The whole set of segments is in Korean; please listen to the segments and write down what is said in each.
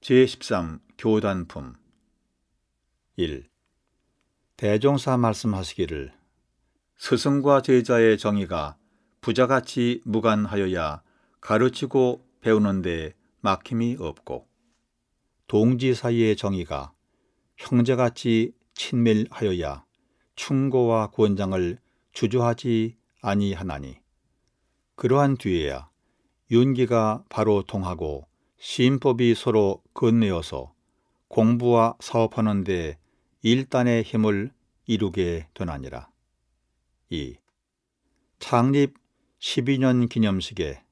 제13 교단품 1. 대종사 말씀하시기를 스승과 제자의 정의가 부자같이 무관하여야 가르치고 배우는 데 막힘이 없고 동지 사이의 정의가 형제같이 친밀하여야 충고와 권장을 주저하지 아니하나니 그러한 뒤에야 윤기가 바로 통하고 시인법이 서로 건네어서 공부와 사업하는 데 일단의 힘을 이루게 되나니라. 2. 창립 12년 기념식에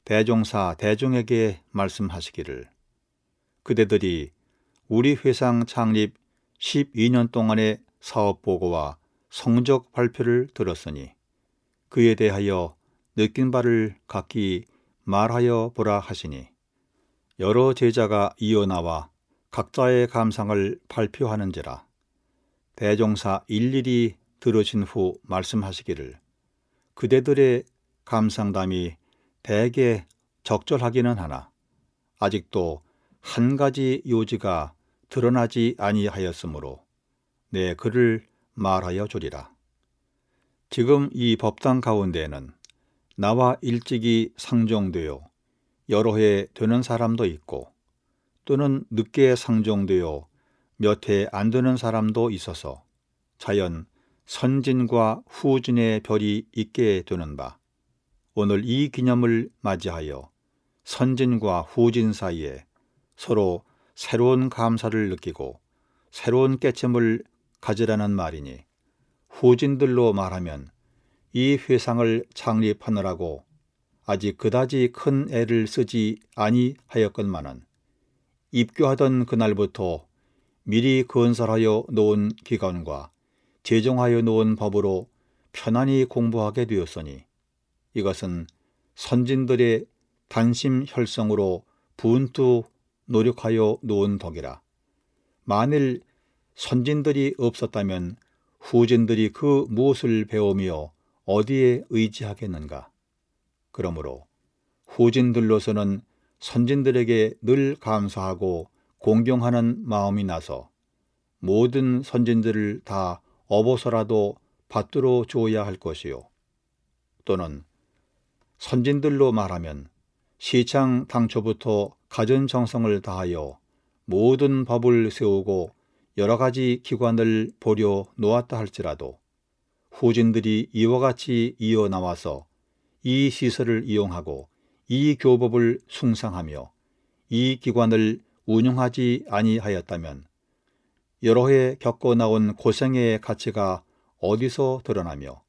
대종사 대종에게 말씀하시기를 그대들이 우리 회상 창립 12년 동안의 사업보고와 성적 발표를 들었으니 그에 대하여 느낀 바를 각기 말하여 보라 하시니 여러 제자가 이어나와 각자의 감상을 발표하는지라 대종사 일일이 들으신 후 말씀하시기를 그대들의 감상담이 대개 적절하기는 하나 아직도 한 가지 요지가 드러나지 아니하였으므로 내 글을 말하여 주리라. 지금 이 법당 가운데에는 나와 일찍이 상종되어 여러 해 되는 사람도 있고 또는 늦게 상종되어 몇 해 안 되는 사람도 있어서 자연 선진과 후진의 별이 있게 되는 바 오늘 이 기념을 맞이하여 선진과 후진 사이에 서로 새로운 감사를 느끼고 새로운 깨침을 가지라는 말이니 후진들로 말하면 이 회상을 창립하느라고 아직 그다지 큰 애를 쓰지 아니하였건만은 입교하던 그날부터 미리 건설하여 놓은 기관과 제정하여 놓은 법으로 편안히 공부하게 되었으니 이것은 선진들의 단심혈성으로 분투 노력하여 놓은 덕이라. 만일 선진들이 없었다면 후진들이 그 무엇을 배우며 어디에 의지하겠는가? 그러므로 후진들로서는 선진들에게 늘 감사하고 공경하는 마음이 나서 모든 선진들을 다 업어서라도 받들어 줘야 할 것이요. 또는 선진들로 말하면 시창 당초부터 갖은 정성을 다하여 모든 법을 세우고 여러 가지 기관을 보려 놓았다 할지라도 후진들이 이와 같이 이어나와서 이 시설을 이용하고 이 교법을 숭상하며 이 기관을 운영하지 아니하였다면 여러 해 겪어 나온 고생의 가치가 어디서 드러나며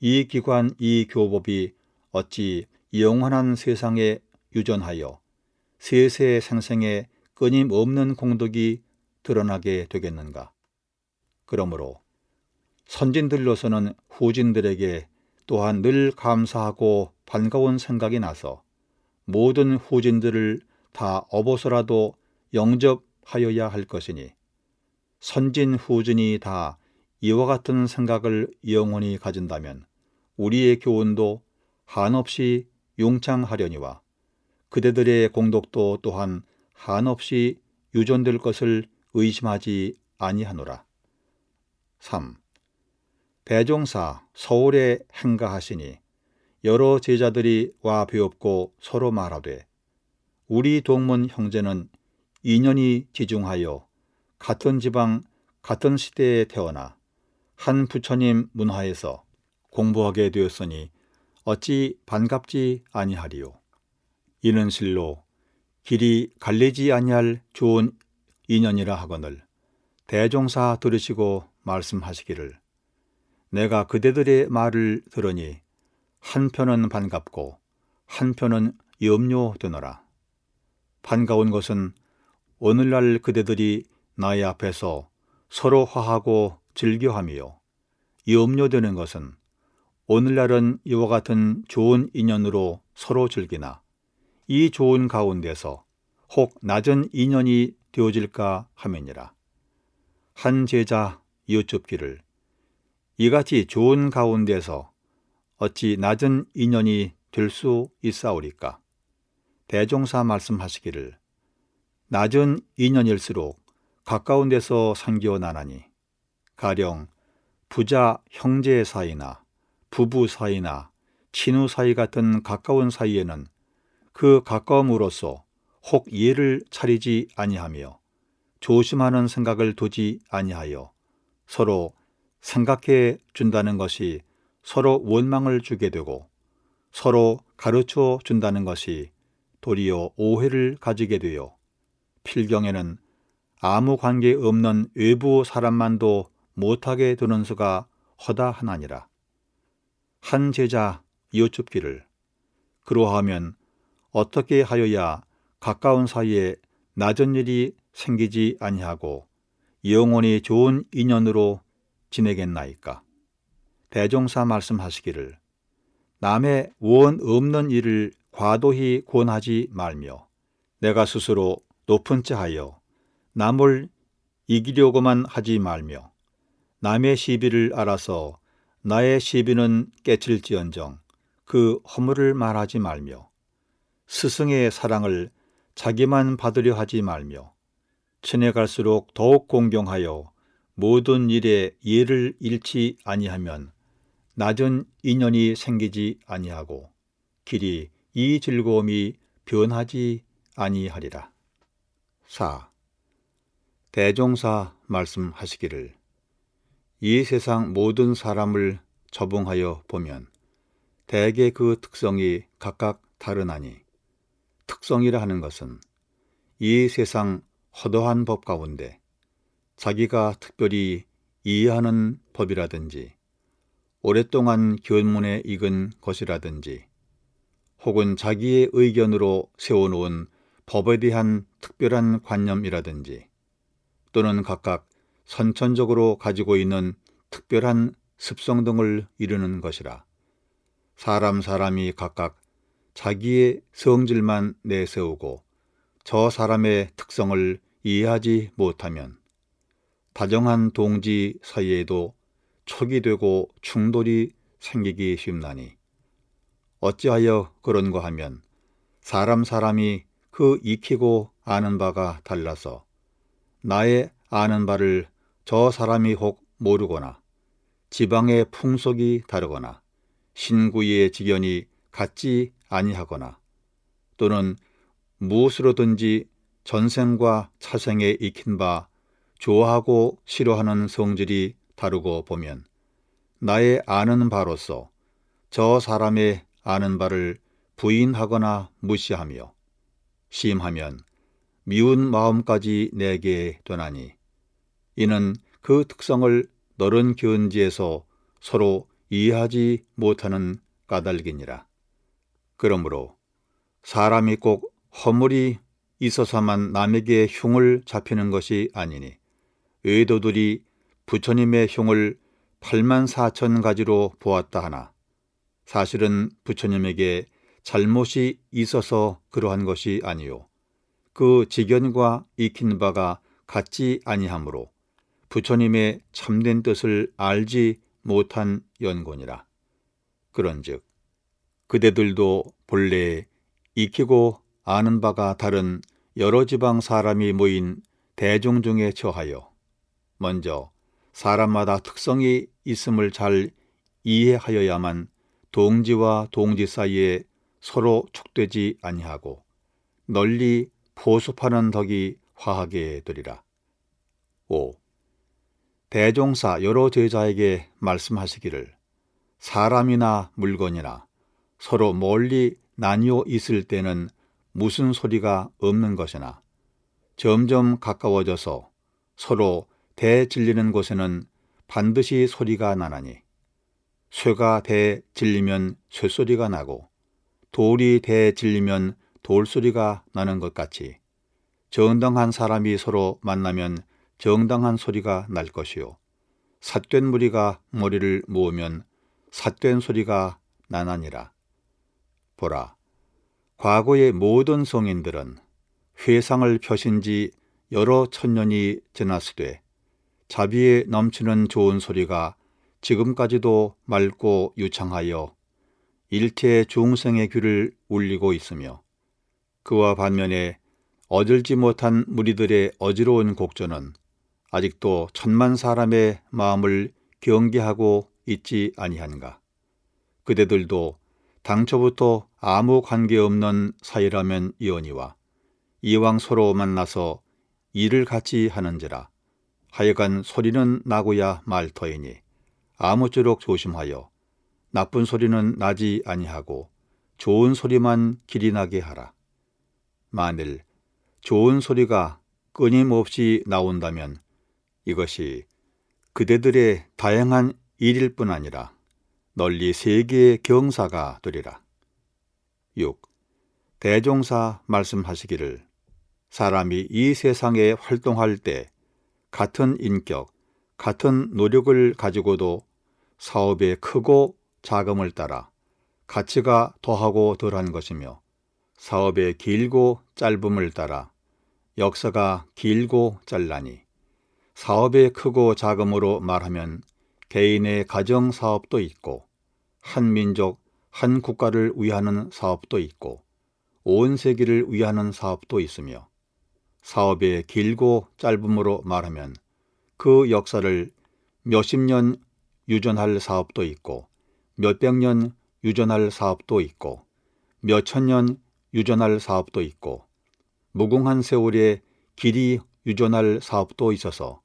이 기관 이 교법이 어찌 영원한 세상에 유전하여 세세 생생의 끊임없는 공덕이 드러나게 되겠는가. 그러므로 선진들로서는 후진들에게 또한 늘 감사하고 반가운 생각이 나서 모든 후진들을 다 업어서라도 영접하여야 할 것이니 선진 후진이 다 이와 같은 생각을 영원히 가진다면 우리의 교훈도 한없이 용창하려니와 그대들의 공덕도 또한 한없이 유전될 것을 의심하지 아니하노라. 3. 대종사 서울에 행가하시니 여러 제자들이 와 배웁고 서로 말하되 우리 동문 형제는 인연이 지중하여 같은 지방 같은 시대에 태어나 한 부처님 문화에서 공부하게 되었으니 어찌 반갑지 아니하리요. 이는 실로 길이 갈리지 아니할 좋은 인연이라 하거늘 대종사 들으시고 말씀하시기를 내가 그대들의 말을 들으니 한편은 반갑고 한편은 염려되노라. 반가운 것은 오늘날 그대들이 나의 앞에서 서로 화하고 즐겨하며 염려되는 것은 오늘날은 이와 같은 좋은 인연으로 서로 즐기나 이 좋은 가운데서 혹 낮은 인연이 되어질까 함이니라. 한 제자 여쭙기를 이같이 좋은 가운데서 어찌 낮은 인연이 될 수 있사오리까? 대종사 말씀하시기를 낮은 인연일수록 가까운 데서 생겨나나니 가령 부자 형제 사이나 부부 사이나 친후 사이 같은 가까운 사이에는 그 가까움으로써 혹 예를 차리지 아니하며 조심하는 생각을 두지 아니하여 서로 생각해 준다는 것이 서로 원망을 주게 되고 서로 가르쳐 준다는 것이 도리어 오해를 가지게 되어 필경에는 아무 관계 없는 외부 사람만도 못하게 되는 수가 허다하나니라. 한 제자 여쭙기를 그러하면 어떻게 하여야 가까운 사이에 낮은 일이 생기지 아니하고 영원히 좋은 인연으로 지내겠나이까? 대종사 말씀하시기를 남의 원 없는 일을 과도히 권하지 말며 내가 스스로 높은 체 하여 남을 이기려고만 하지 말며 남의 시비를 알아서 나의 시비는 깨칠지언정 그 허물을 말하지 말며 스승의 사랑을 자기만 받으려 하지 말며 친해 갈수록 더욱 공경하여 모든 일에 예를 잃지 아니하면 낮은 인연이 생기지 아니하고 길이 이 즐거움이 변하지 아니하리라. 4. 대종사 말씀하시기를 이 세상 모든 사람을 적응하여 보면 대개 그 특성이 각각 다르나니 특성이라 하는 것은 이 세상 허도한 법 가운데 자기가 특별히 이해하는 법이라든지 오랫동안 견문에 익은 것이라든지 혹은 자기의 의견으로 세워놓은 법에 대한 특별한 관념이라든지 또는 각각 선천적으로 가지고 있는 특별한 습성 등을 이루는 것이라 사람이 각각 자기의 성질만 내세우고 저 사람의 특성을 이해하지 못하면 다정한 동지 사이에도 촉이 되고 충돌이 생기기 쉽나니 어찌하여 그런가 하면 사람이 그 익히고 아는 바가 달라서 나의 아는 바를 저 사람이 혹 모르거나 지방의 풍속이 다르거나 신구의 지견이 같지 아니하거나 또는 무엇으로든지 전생과 차생에 익힌 바 좋아하고 싫어하는 성질이 다르고 보면 나의 아는 바로서 저 사람의 아는 바를 부인하거나 무시하며 심하면 미운 마음까지 내게 되나니 이는 그 특성을 너른 견지에서 서로 이해하지 못하는 까닭이니라. 그러므로 사람이 꼭 허물이 있어서만 남에게 흉을 잡히는 것이 아니니 외도들이 부처님의 흉을 84,000가지로 보았다 하나 사실은 부처님에게 잘못이 있어서 그러한 것이 아니요 그 지견과 익힌 바가 같지 아니하므로 부처님의 참된 뜻을 알지 못한 연곤이라. 그런즉 그대들도 본래 익히고 아는 바가 다른 여러 지방 사람이 모인 대중 중에 처하여 먼저 사람마다 특성이 있음을 잘 이해하여야만 동지와 동지 사이에 서로 촉되지 아니하고 널리 보습하는 덕이 화하게 되리라. 5. 대종사 여러 제자에게 말씀하시기를 사람이나 물건이나 서로 멀리 나뉘어 있을 때는 무슨 소리가 없는 것이나 점점 가까워져서 서로 대질리는 곳에는 반드시 소리가 나나니 쇠가 대질리면 쇠소리가 나고 돌이 대질리면 돌소리가 나는 것 같이 정당한 사람이 서로 만나면 정당한 소리가 날 것이요 삿된 무리가 머리를 모으면 삿된 소리가 나나니라. 보라, 과거의 모든 성인들은 회상을 펴신 지 여러 천년이 지났으되 자비에 넘치는 좋은 소리가 지금까지도 맑고 유창하여 일체 중생의 귀를 울리고 있으며 그와 반면에 어질지 못한 무리들의 어지러운 곡조는 아직도 천만 사람의 마음을 경계하고 있지 아니한가. 그대들도 당초부터 아무 관계없는 사이라면 이오니와 이왕 서로 만나서 일을 같이 하는지라 하여간 소리는 나고야 말 터이니 아무쪼록 조심하여 나쁜 소리는 나지 아니하고 좋은 소리만 길이 나게 하라. 만일 좋은 소리가 끊임없이 나온다면 이것이 그대들의 다양한 일일 뿐 아니라 널리 세계의 경사가 되리라. 6. 대종사 말씀하시기를 사람이 이 세상에 활동할 때 같은 인격, 같은 노력을 가지고도 사업의 크고 작음을 따라 가치가 더하고 덜한 것이며 사업의 길고 짧음을 따라 역사가 길고 짧라니 사업의 크고 작음으로 말하면 개인의 가정 사업도 있고 한 민족, 한 국가를 위하는 사업도 있고 온 세계를 위하는 사업도 있으며 사업의 길고 짧음으로 말하면 그 역사를 몇십 년 유전할 사업도 있고 몇백 년 유전할 사업도 있고 몇천 년 유전할 사업도 있고 무궁한 세월의 길이 유전할 사업도 있어서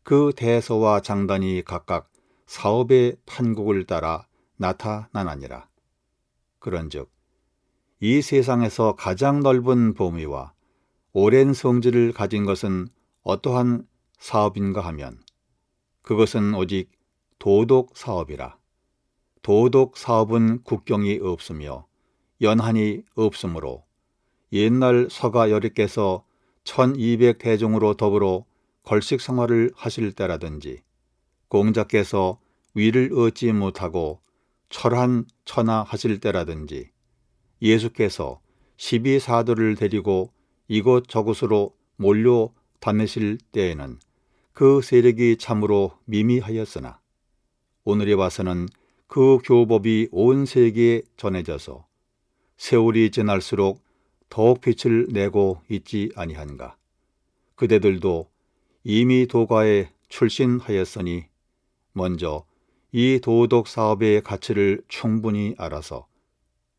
그 대서와 장단이 각각 사업의 판국을 따라 나타나나니라. 그런즉 이 세상에서 가장 넓은 범위와 오랜 성질을 가진 것은 어떠한 사업인가 하면 그것은 오직 도덕 사업이라. 도덕 사업은 국경이 없으며 연한이 없으므로 옛날 서가 여리께서 1200대중으로 더불어 걸식 생활을 하실 때라든지 공자께서 위를 얻지 못하고 철한 천하 하실 때라든지 예수께서 12사도를 데리고 이곳저곳으로 몰려 다니실 때에는 그 세력이 참으로 미미하였으나 오늘에 와서는 그 교법이 온 세계에 전해져서 세월이 지날수록 더욱 빛을 내고 있지 아니한가. 그대들도 이미 도가에 출신하였으니 먼저 이 도덕 사업의 가치를 충분히 알아서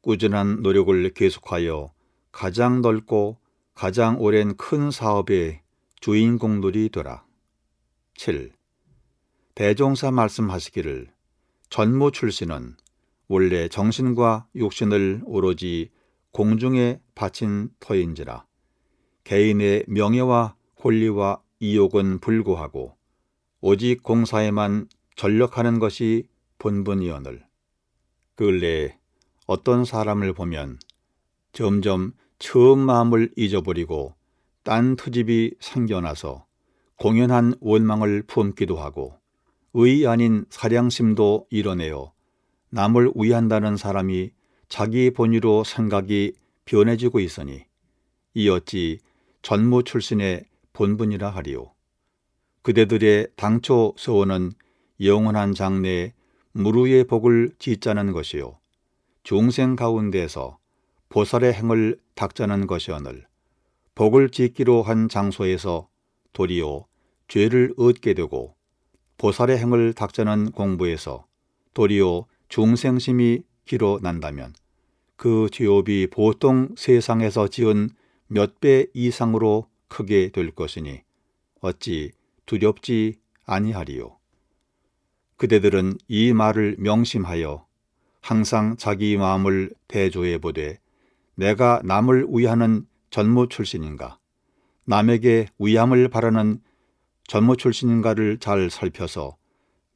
꾸준한 노력을 계속하여 가장 넓고 가장 오랜 큰 사업의 주인공들이 되라. 7. 대종사 말씀하시기를 전무 출신은 원래 정신과 육신을 오로지 공중에 바친 터인지라 개인의 명예와 권리와 이욕은 불구하고 오직 공사에만 전력하는 것이 본분이오늘 근래에 어떤 사람을 보면 점점 처음 마음을 잊어버리고 딴 트집이 생겨나서 공연한 원망을 품기도 하고 의 아닌 사량심도 이뤄내어 남을 위한다는 사람이 자기 본의로 생각이 변해지고 있으니 이 어찌 전무 출신의 본분이라 하리요. 그대들의 당초 소원은 영원한 장래에 무루의 복을 짓자는 것이요 중생 가운데서 보살의 행을 닦자는 것이오늘 복을 짓기로 한 장소에서 도리어 죄를 얻게 되고 보살의 행을 닦자는 공부에서 도리어 중생심이 길어난다면 그 죄업이 보통 세상에서 지은 몇 배 이상으로 크게 될 것이니 어찌 두렵지 아니하리요. 그대들은 이 말을 명심하여 항상 자기 마음을 대조해 보되 내가 남을 위하는 전무 출신인가 남에게 위함을 바라는 전무 출신인가를 잘 살펴서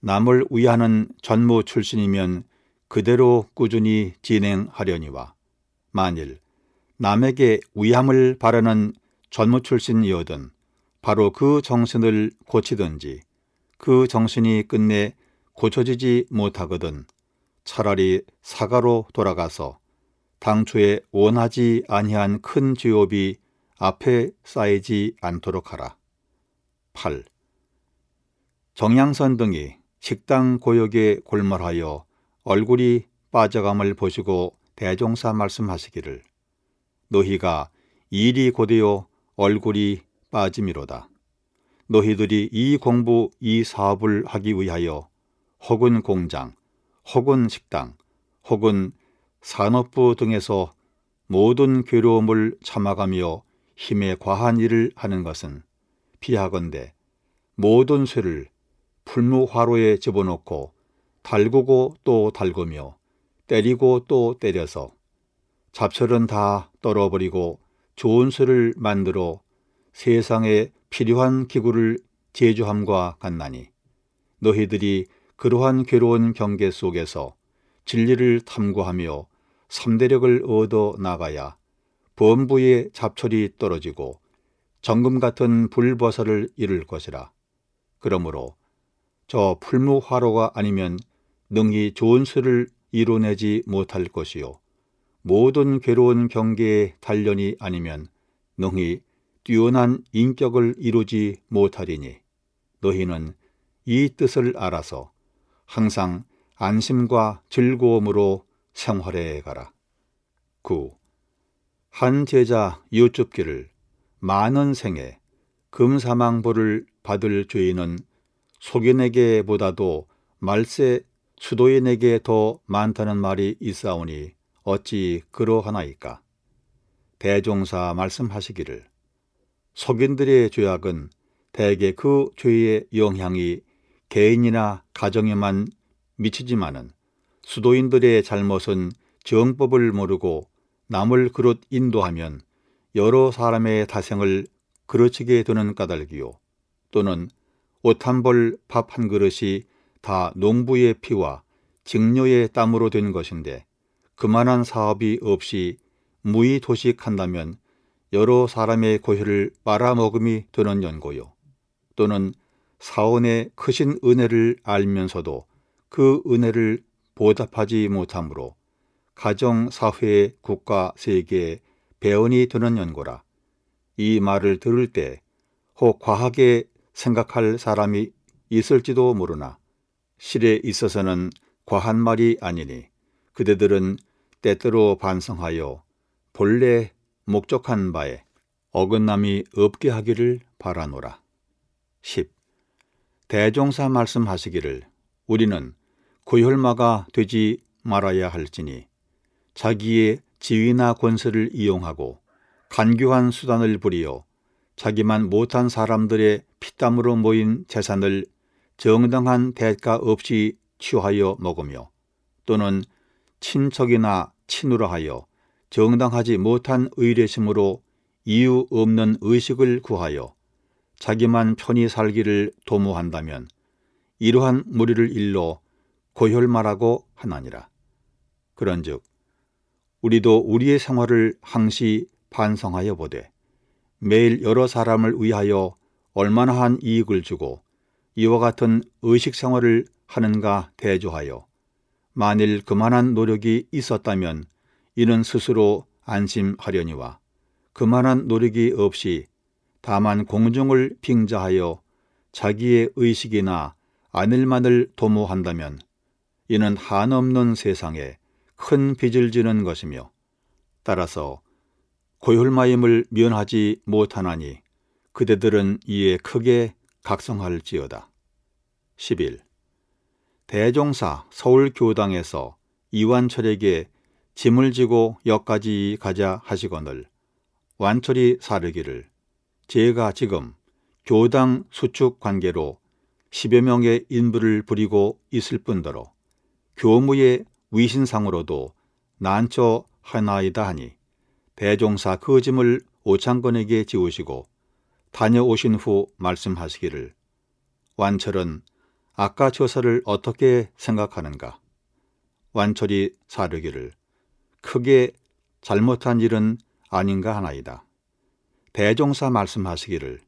남을 위하는 전무 출신이면 그대로 꾸준히 진행하려니와 만일 남에게 위함을 바라는 전무 출신이어든 바로 그 정신을 고치든지 그 정신이 끝내 고쳐지지 못하거든 차라리 사가로 돌아가서 당초에 원하지 아니한 큰 죄업이 앞에 쌓이지 않도록 하라. 8. 정양선 등이 식당 고역에 골몰하여 얼굴이 빠져감을 보시고 대종사 말씀하시기를 너희가 일이 고되어 얼굴이 빠짐이로다. 너희들이 이 공부 이 사업을 하기 위하여 혹은 공장, 혹은 식당, 혹은 산업부 등에서 모든 괴로움을 참아가며 힘에 과한 일을 하는 것은 비하건대 모든 쇠를 풀무화로에 집어넣고 달구고 또 달구며 때리고 또 때려서 잡철은 다 떨어버리고 좋은 쇠를 만들어 세상에 필요한 기구를 제조함과 같나니 너희들이 그러한 괴로운 경계 속에서 진리를 탐구하며 삼대력을 얻어 나가야 범부의 잡철이 떨어지고 정금 같은 불버섯을 이룰 것이라. 그러므로 저 풀무화로가 아니면 능히 좋은 수를 이뤄내지 못할 것이요 모든 괴로운 경계의 단련이 아니면 능히 뛰어난 인격을 이루지 못하리니 너희는 이 뜻을 알아서 항상 안심과 즐거움으로 생활해 가라. 9. 한 제자 여쭙기를 많은 생에 금사망보를 받을 죄인은 속인에게보다도 말세 수도인에게 더 많다는 말이 있사오니 어찌 그러하나이까. 대종사 말씀하시기를 속인들의 죄악은 대개 그 죄의 영향이 개인이나 가정에만 미치지만은 수도인들의 잘못은 정법을 모르고 남을 그릇 인도하면 여러 사람의 다생을 그르치게 되는 까닭이요 또는 옷 한 벌 밥 한 그릇이 다 농부의 피와 직녀의 땀으로 된 것인데 그만한 사업이 없이 무의도식한다면 여러 사람의 고혈을 빨아먹음이 되는 연고요 또는 사원의 크신 은혜를 알면서도 그 은혜를 보답하지 못하므로 가정, 사회, 국가, 세계에 배은이 되는 연고라. 이 말을 들을 때 혹 과하게 생각할 사람이 있을지도 모르나 실에 있어서는 과한 말이 아니니 그대들은 때때로 반성하여 본래 목적한 바에 어긋남이 없게 하기를 바라노라. 10. 대종사 말씀하시기를 우리는 고혈마가 되지 말아야 할지니 자기의 지위나 권세를 이용하고 간교한 수단을 부리어 자기만 못한 사람들의 피땀으로 모인 재산을 정당한 대가 없이 취하여 먹으며 또는 친척이나 친우라 하여 정당하지 못한 의례심으로 이유 없는 의식을 구하여 자기만 편히 살기를 도모한다면 이러한 무리를 일러 고혈마라고 하나니라. 그런즉 우리도 우리의 생활을 항시 반성하여 보되 매일 여러 사람을 위하여 얼마나 한 이익을 주고 이와 같은 의식 생활을 하는가 대조하여 만일 그만한 노력이 있었다면 이는 스스로 안심하려니와 그만한 노력이 없이 다만 공중을 빙자하여 자기의 의식이나 안일만을 도모한다면 이는 한없는 세상에 큰 빚을 지는 것이며 따라서 고혈마임을 면하지 못하나니 그대들은 이에 크게 각성할지어다. 11. 대종사 서울교당에서 이완철에게 짐을 지고 역까지 가자 하시거늘 완철이 사르기를 제가 지금 교당 수축 관계로 10여 명의 인부를 부리고 있을 뿐더러 교무의 위신상으로도 난처 하나이다 하니 대종사 그 짐을 오창건에게 지우시고 다녀오신 후 말씀하시기를 완철은 아까 처사를 어떻게 생각하는가? 완철이 사르기를 크게 잘못한 일은 아닌가 하나이다. 대종사 말씀하시기를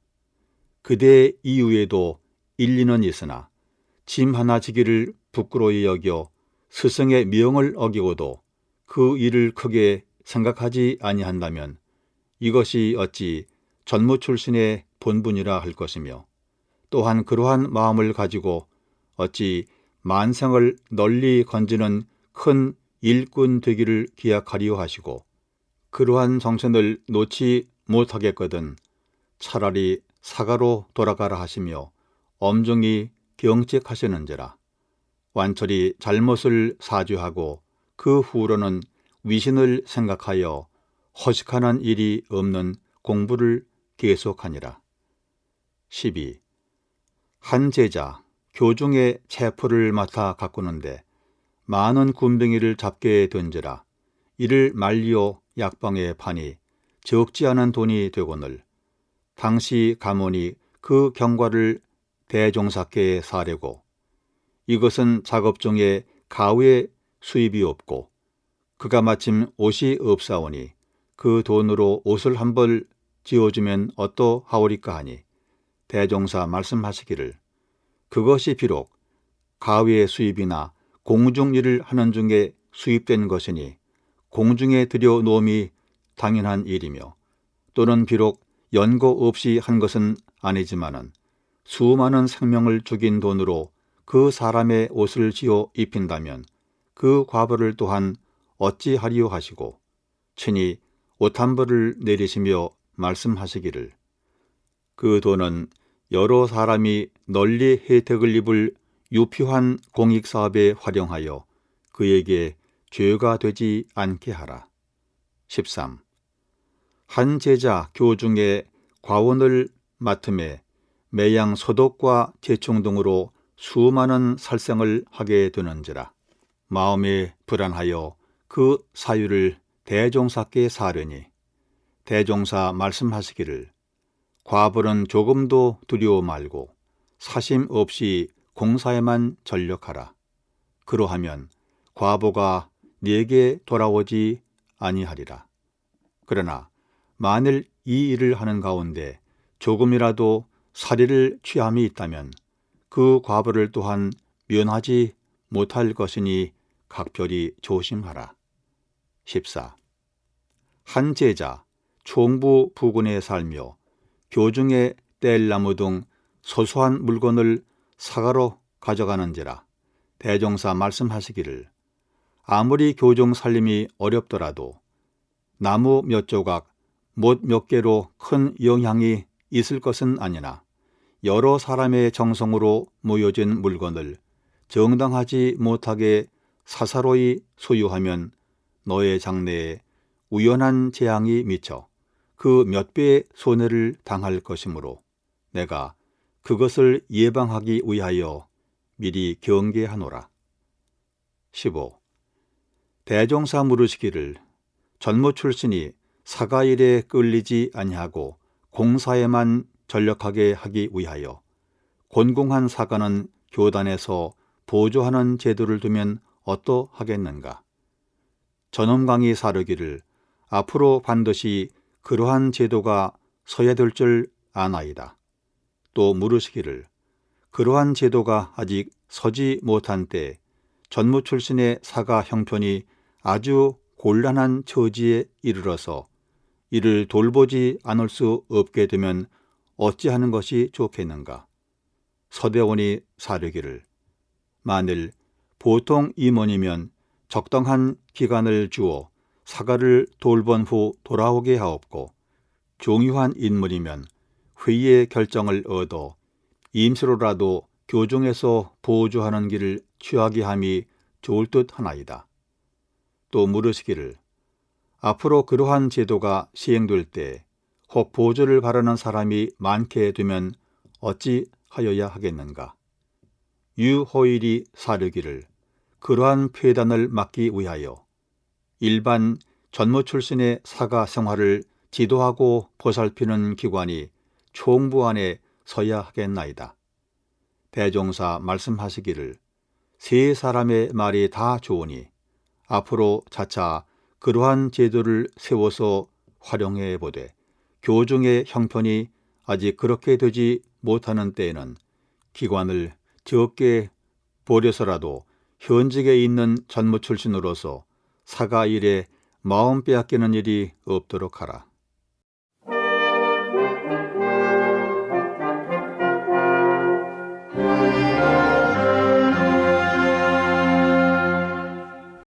그대의 이유에도 일리는 있으나 짐 하나 지기를 부끄러이 여겨 스승의 명을 어기고도 그 일을 크게 생각하지 아니한다면 이것이 어찌 전무 출신의 본분이라 할 것이며 또한 그러한 마음을 가지고 어찌 만생을 널리 건지는 큰 일꾼 되기를 기약하리오 하시고 그러한 정신을 놓지 못하겠거든 차라리 사가로 돌아가라 하시며 엄중히 경책하시는지라. 완철이 잘못을 사죄하고 그 후로는 위신을 생각하여 허식하는 일이 없는 공부를 계속하니라. 12. 한 제자 교중의 체포를 맡아 가꾸는데 많은 군뱅이를 잡게 된지라. 이를 말리어 약방에 파니 적지 않은 돈이 되거늘 당시 가문이 그 경과를 대종사께 사려고 이것은 작업 중에 가후에 수입이 없고 그가 마침 옷이 없사오니 그 돈으로 옷을 한 벌 지어주면 어떠하오리까 하니 대종사 말씀하시기를 그것이 비록 가후의 수입이나 공중일을 하는 중에 수입된 것이니 공중에 들여 놓음이 당연한 일이며 또는 비록 연고 없이 한 것은 아니지만은 수많은 생명을 죽인 돈으로 그 사람의 옷을 지어 입힌다면 그 과부를 또한 어찌하리요 하시고 친히 옷 한 벌을 내리시며 말씀하시기를 그 돈은 여러 사람이 널리 혜택을 입을 유표한 공익사업에 활용하여 그에게 죄가 되지 않게 하라. 13. 한 제자 교중에 과원을 맡음에 매양 소독과 재총 등으로 수많은 살생을 하게 되는지라. 마음에 불안하여 그 사유를 대종사께 사려니 대종사 말씀하시기를 과부는 조금도 두려워 말고 사심 없이 공사에만 전력하라. 그러하면 과부가 네게 돌아오지 아니하리라. 그러나 만일 이 일을 하는 가운데 조금이라도 사리를 취함이 있다면 그 과부를 또한 면하지 못할 것이니 각별히 조심하라. 14. 한 제자 총부 부군에 살며 교중에 뗄나무 등 소소한 물건을 사가로 가져가는지라. 대종사 말씀하시기를 아무리 교중 살림이 어렵더라도 나무 몇 조각, 못 몇 개로 큰 영향이 있을 것은 아니나 여러 사람의 정성으로 모여진 물건을 정당하지 못하게 사사로이 소유하면 너의 장래에 우연한 재앙이 미쳐 그 몇 배의 손해를 당할 것이므로 내가 그것을 예방하기 위하여 미리 경계하노라. 15. 대종사 물으시기를 전무 출신이 사가일에 끌리지 아니하고 공사에만 전력하게 하기 위하여 곤궁한 사가는 교단에서 보조하는 제도를 두면 어떠하겠는가. 전엄강이 사르기를 앞으로 반드시 그러한 제도가 서야 될 줄 아나이다. 또 물으시기를 그러한 제도가 아직 서지 못한 때 전무 출신의 사가 형편이 아주 곤란한 처지에 이르러서 이를 돌보지 않을 수 없게 되면 어찌하는 것이 좋겠는가. 서대원이 사르기를 만일 보통 임원이면 적당한 기간을 주어 사가를 돌본 후 돌아오게 하옵고 중요한 인물이면 회의의 결정을 얻어 임시로라도 교중에서 보조하는 길을 취하게 함이 좋을 듯 하나이다. 또 물으시기를 앞으로 그러한 제도가 시행될 때 혹 보조를 바라는 사람이 많게 되면 어찌하여야 하겠는가. 유호일이 사르기를 그러한 폐단을 막기 위하여 일반 전무 출신의 사가 생활을 지도하고 보살피는 기관이 총부 안에 서야 하겠나이다. 대종사 말씀하시기를 세 사람의 말이 다 좋으니 앞으로 차차 그러한 제도를 세워서 활용해 보되 교중의 형편이 아직 그렇게 되지 못하는 때에는 기관을 적게 버려서라도 현직에 있는 전무 출신으로서 사가 일에 마음 빼앗기는 일이 없도록 하라.